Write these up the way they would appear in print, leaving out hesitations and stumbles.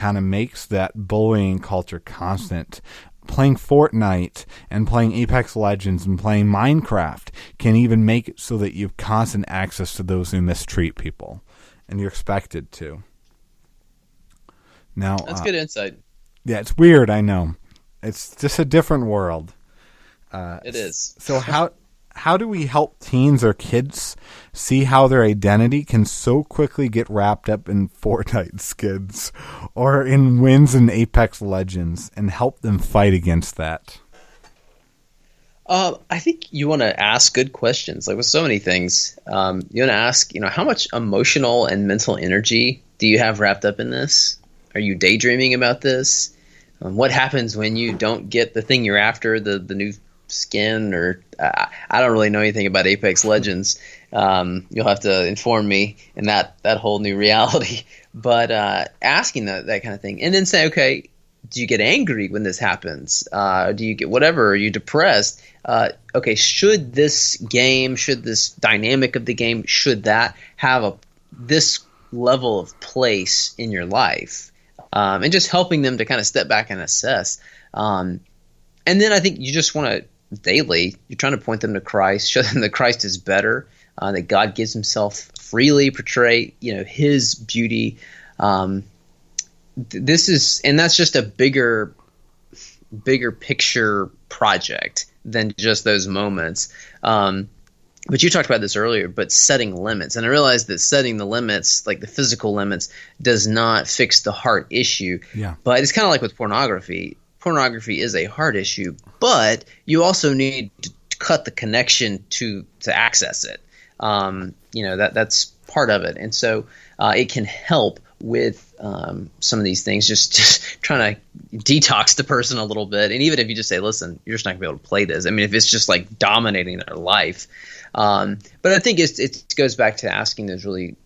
kind of makes that bullying culture constant. Playing Fortnite and playing Apex Legends and playing Minecraft can even make it so that you have constant access to those who mistreat people, and you're expected to. Now, that's good insight. Yeah, it's weird, I know. It's just a different world. It is. So how do we help teens or kids see how their identity can so quickly get wrapped up in Fortnite skins or in wins in Apex Legends and help them fight against that? I think you want to ask good questions. Like with so many things, you want to ask, how much emotional and mental energy do you have wrapped up in this? Are you daydreaming about this? What happens when you don't get the thing you're after, the new skin? Or I don't really know anything about Apex Legends. You'll have to inform me in that whole new reality. But asking that kind of thing, and then say, okay, do you get angry when this happens? Do you get whatever? Are you depressed? Okay, should this dynamic of the game, should that have this level of place in your life? And just helping them to kind of step back and assess. And then I think you just want to daily, you're trying to point them to Christ, show them that Christ is better, that God gives himself freely, portray, his beauty. That's just a bigger picture project than just those moments. But you talked about this earlier, but setting limits. And I realized that setting the limits, like the physical limits, does not fix the heart issue. Yeah. But it's kind of like with pornography. Pornography is a heart issue, but you also need to cut the connection to access it. That's part of it. And so it can help with some of these things, just trying to detox the person a little bit. And even if you just say, listen, you're just not going to be able to play this. I mean, if it's just like dominating their life. But I think it goes back to asking those really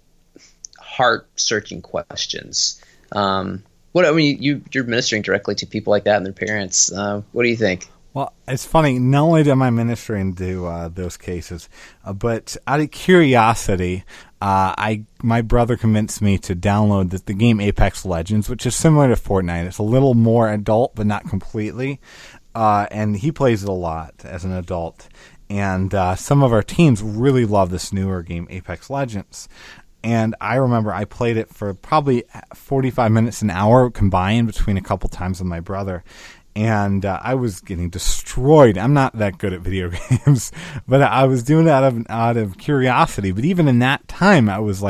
heart-searching questions. You're ministering directly to people like that and their parents. What do you think? Well, it's funny. Not only am I ministering to those cases, but out of curiosity, my brother convinced me to download the game Apex Legends, which is similar to Fortnite. It's a little more adult, but not completely. And he plays it a lot as an adult. And some of our teens really love this newer game, Apex Legends. And I remember I played it for probably 45 minutes, an hour combined between a couple times with my brother. And I was getting destroyed. I'm not that good at video games, but I was doing it out of curiosity. But even in that time, I was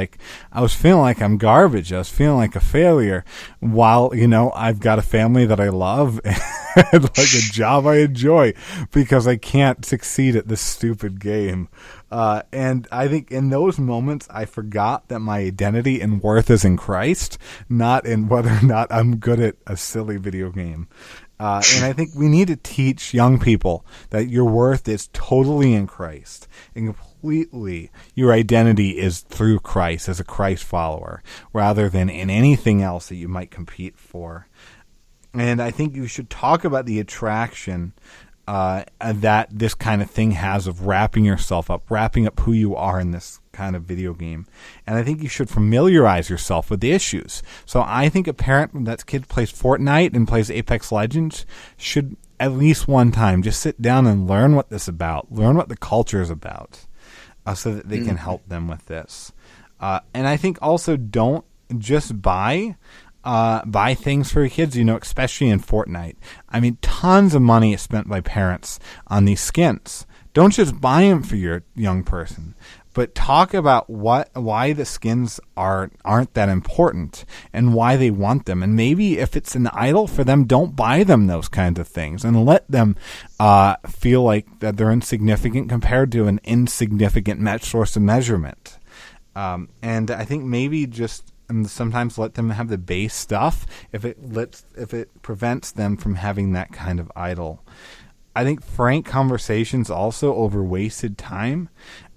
feeling like I'm garbage. I was feeling like a failure while, I've got a family that I love and like a job I enjoy because I can't succeed at this stupid game. And I think in those moments, I forgot that my identity and worth is in Christ, not in whether or not I'm good at a silly video game. And I think we need to teach young people that your worth is totally in Christ and completely your identity is through Christ as a Christ follower rather than in anything else that you might compete for. And I think you should talk about the attraction that this kind of thing has of wrapping yourself up, wrapping up who you are in this kind of video game. And I think you should familiarize yourself with the issues. So I think a parent that's kid plays Fortnite and plays Apex Legends should at least one time just sit down and learn what this is about, learn what the culture is about, so that they can help them with this. And I think also don't just buy things for your kids, especially in Fortnite. I mean, tons of money is spent by parents on these skins. Don't just buy them for your young person, but talk about why the skins aren't that important and why they want them. And maybe if it's an idol for them, don't buy them those kinds of things and let them feel like that they're insignificant compared to an insignificant source of measurement. And I think maybe just sometimes let them have the base stuff if it prevents them from having that kind of idol. I think frank conversations also over wasted time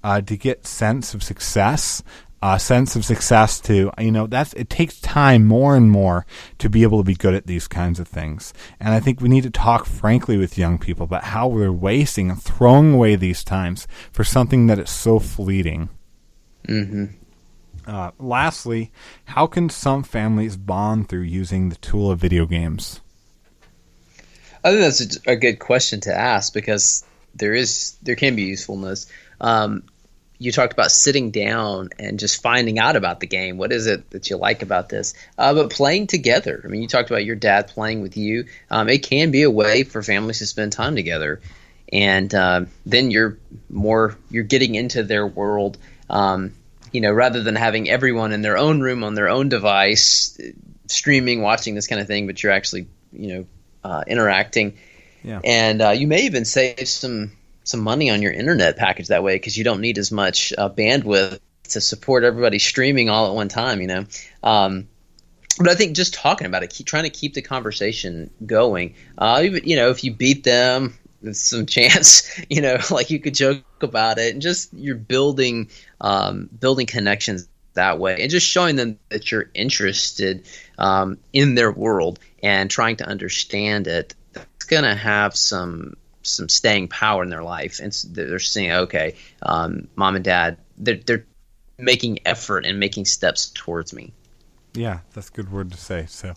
to get sense of success to, it takes time more and more to be able to be good at these kinds of things. And I think we need to talk frankly with young people about how we're wasting and throwing away these times for something that is so fleeting. Mm-hmm. Lastly, how can some families bond through using the tool of video games? I think that's a good question to ask because there can be usefulness. You talked about sitting down and just finding out about the game. What is it that you like about this? But playing together. I mean, you talked about your dad playing with you. It can be a way for families to spend time together, and then you're getting into their world. Rather than having everyone in their own room on their own device, streaming, watching this kind of thing, but you're actually interacting. Yeah. And you may even save some money on your internet package that way because you don't need as much bandwidth to support everybody streaming all at one time, But I think just talking about it, trying to keep the conversation going. Even, if you beat them, there's some chance, like you could joke about it, and just you're building connections that way, and just showing them that you're interested in their world and trying to understand it. That's gonna have some staying power in their life, and they're seeing, okay, mom and dad, they're making effort and making steps towards me. Yeah, that's a good word to say. So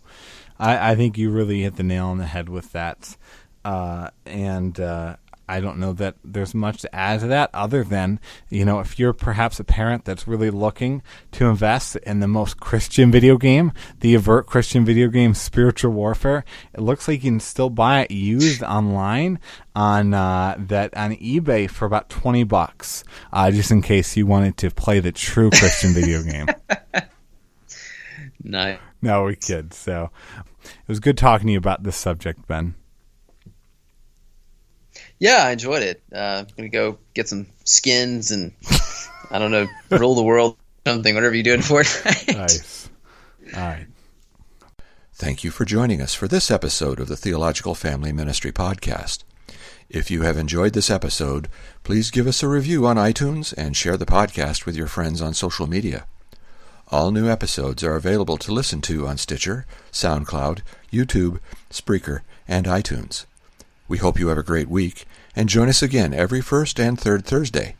I think you really hit the nail on the head with that. And I don't know that there's much to add to that other than, if you're perhaps a parent that's really looking to invest in the most Christian video game, the Avert Christian video game Spiritual Warfare, it looks like you can still buy it used online on eBay for about $20, just in case you wanted to play the true Christian video game. Nice. No, we kid. So it was good talking to you about this subject, Ben. Yeah, I enjoyed it. I'm going to go get some skins and, I don't know, rule the world, something, whatever you do in Fortnite. Nice. All right. Thank you for joining us for this episode of the Theological Family Ministry Podcast. If you have enjoyed this episode, please give us a review on iTunes and share the podcast with your friends on social media. All new episodes are available to listen to on Stitcher, SoundCloud, YouTube, Spreaker, and iTunes. We hope you have a great week, and join us again every first and third Thursday.